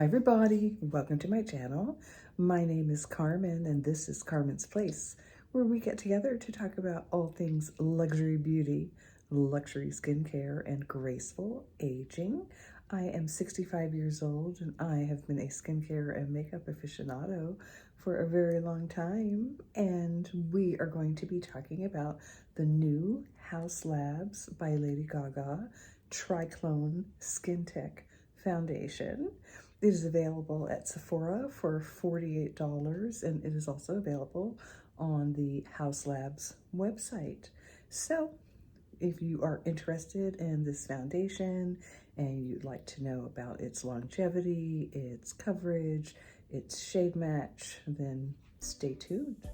Hi everybody, welcome to my channel. My name is Carmen and this is Carmen's Place, where we get together to talk about all things luxury beauty, luxury skincare, and graceful aging. I am 65 years old and I have been a skincare and makeup aficionado for a very long time, and we are going to be talking about the new Haus Labs by Lady Gaga Triclone SkinTech Foundation. It is available at Sephora for $48, and it is also available on the Haus Labs website. So if you are interested in this foundation and you'd like to know about its longevity, its coverage, its shade match, then stay tuned.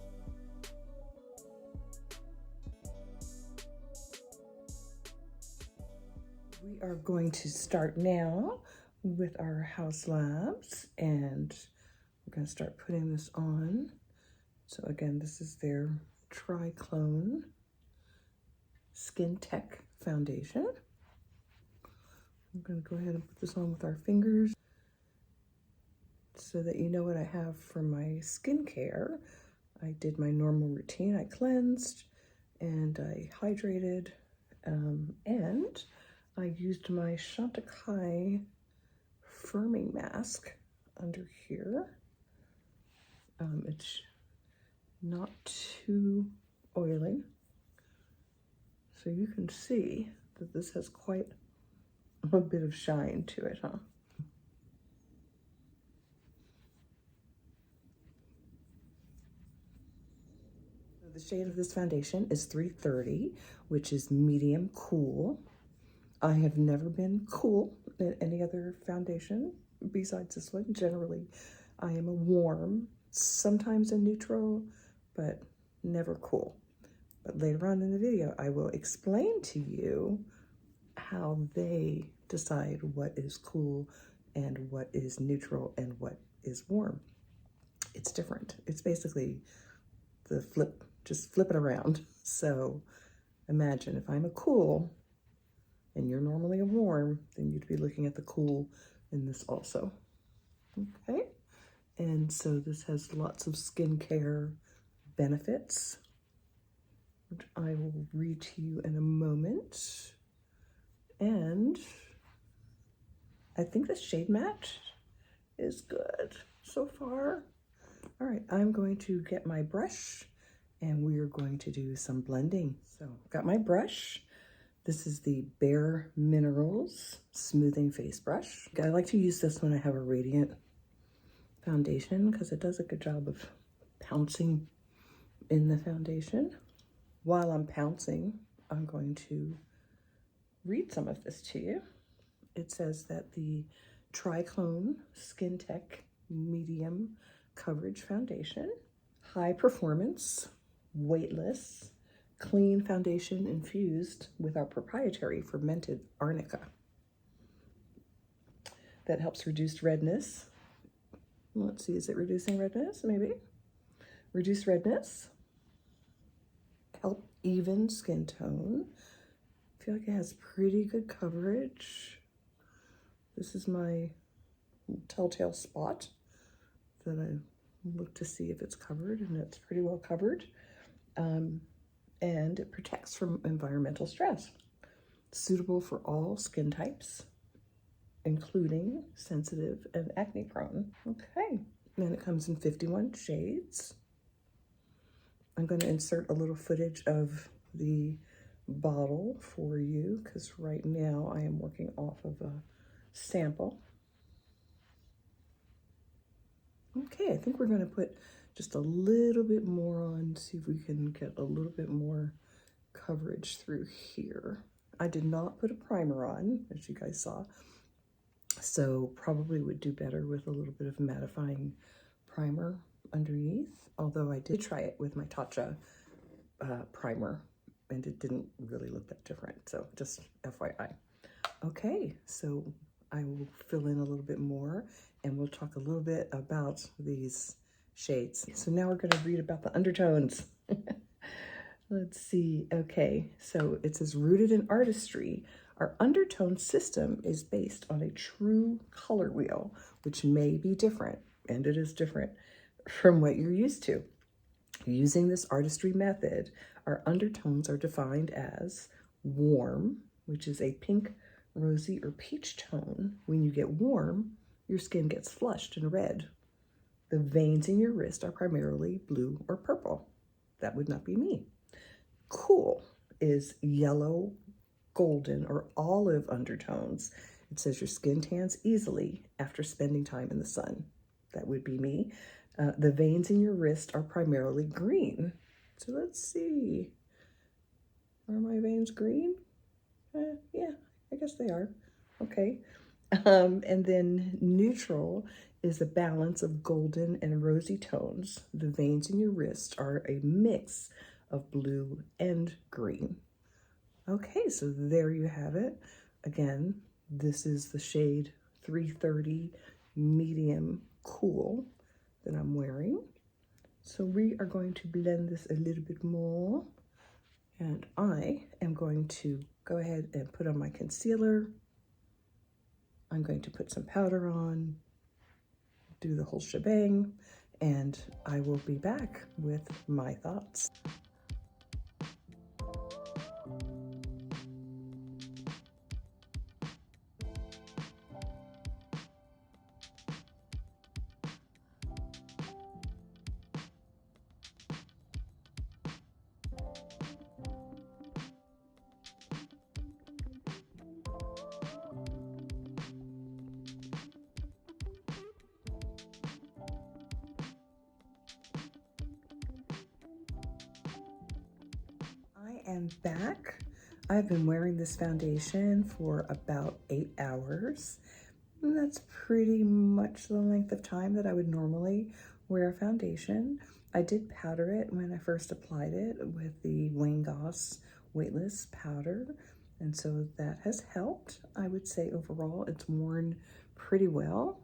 We are going to start now with our Haus Labs, and we're going to start putting this on. So again, this is their Triclone SkinTech Foundation. I'm going to go ahead and put this on with our fingers so that you know what I have for my skincare. I did my normal routine. I cleansed and I hydrated, and I used my Chantecaille firming mask under here. It's not too oily, so you can see that this has quite a bit of shine to it, huh? The shade of this foundation is 330, which is medium cool. I have never been cool in any other foundation besides this one. Generally, I am a warm, sometimes a neutral, but never cool. But later on in the video, I will explain to you how they decide what is cool and what is neutral and what is warm. It's different. It's basically the flip, just flip it around. So imagine if I'm a cool and you're normally a warm, then you'd be looking at the cool in this also. Okay, and so this has lots of skincare benefits, which I will read to you in a moment. And I think the shade match is good so far. All right, I'm going to get my brush and we are going to do some blending. So I've got my brush. This is the Bare Minerals Smoothing Face Brush. I like to use this when I have a radiant foundation because it does a good job of pouncing in the foundation. While I'm pouncing, I'm going to read some of this to you. It says that the Triclone SkinTech Medium Coverage Foundation, high performance, weightless, clean foundation infused with our proprietary fermented arnica that helps reduce redness. Let's see, is it reducing redness? Maybe. Reduce redness, help even skin tone. I feel like it has pretty good coverage. This is my telltale spot that I look to see if it's covered, and it's pretty well covered. And it protects from environmental stress. Suitable for all skin types, including sensitive and acne prone. Okay, and it comes in 51 shades. I'm going to insert a little footage of the bottle for you because right now I am working off of a sample. Okay, I think we're going to put just a little bit more on, see if we can get a little bit more coverage through here. I did not put a primer on, as you guys saw, so probably would do better with a little bit of mattifying primer underneath, although I did try it with my Tatcha primer and it didn't really look that different, so just FYI. Okay, so I will fill in a little bit more and we'll talk a little bit about these shades. So now we're going to read about the undertones. Let's see. Okay, so it says rooted in artistry, Our undertone system is based on a true color wheel, which may be different, and it is different from what you're used to. Using this artistry method, our undertones are defined as warm, which is a pink, rosy, or peach tone. When you get warm, your skin gets flushed and red. The veins in your wrist are primarily blue or purple. That would not be me. Cool is yellow, golden, or olive undertones. It says your skin tans easily after spending time in the sun. That would be me. The veins in your wrist are primarily green. So let's see. Are my veins green? Yeah, I guess they are. Okay. And then neutral is a balance of golden and rosy tones. The veins in your wrist are a mix of blue and green. Okay, so there you have it. Again, this is the shade 330 medium cool that I'm wearing. So we are going to blend this a little bit more. And I am going to go ahead and put on my concealer. I'm going to put some powder on, do the whole shebang, and I will be back with my thoughts. I am back. I've been wearing this foundation for about 8 hours. And that's pretty much the length of time that I would normally wear a foundation. I did powder it when I first applied it with the Wayne Goss weightless powder, and so that has helped. I would say overall it's worn pretty well.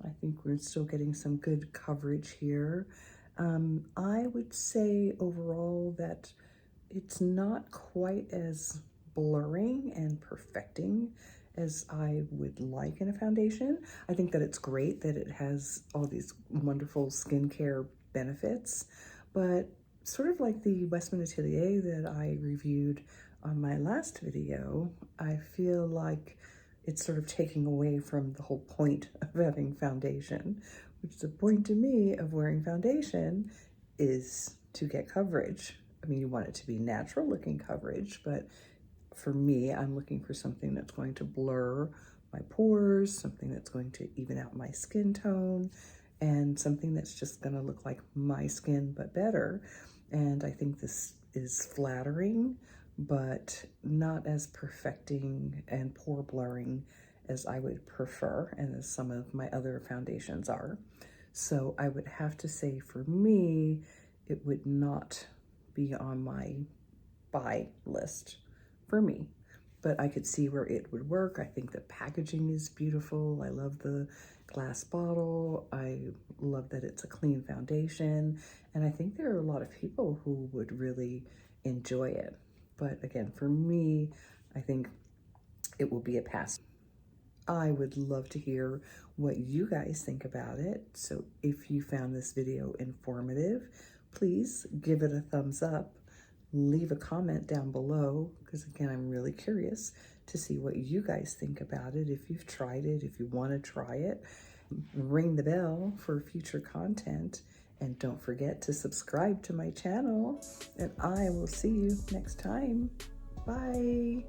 I think we're still getting some good coverage here. I would say overall that it's not quite as blurring and perfecting as I would like in a foundation. I think that it's great that it has all these wonderful skincare benefits, but sort of like the Westman Atelier that I reviewed on my last video, I feel like it's sort of taking away from the whole point of having foundation, which the point to me of wearing foundation is to get coverage. I mean, you want it to be natural looking coverage, but for me, I'm looking for something that's going to blur my pores, something that's going to even out my skin tone, and something that's just gonna look like my skin, but better. And I think this is flattering, but not as perfecting and pore blurring as I would prefer, and as some of my other foundations are. So I would have to say for me, it would not be on my buy list for me, but I could see where it would work. I think the packaging is beautiful. I love the glass bottle. I love that it's a clean foundation. And I think there are a lot of people who would really enjoy it. But again, for me, I think it will be a pass. I would love to hear what you guys think about it. So if you found this video informative, please give it a thumbs up. Leave a comment down below, because again, I'm really curious to see what you guys think about it. If you've tried it, if you want to try it, ring the bell for future content. And don't forget to subscribe to my channel. And I will see you next time. Bye.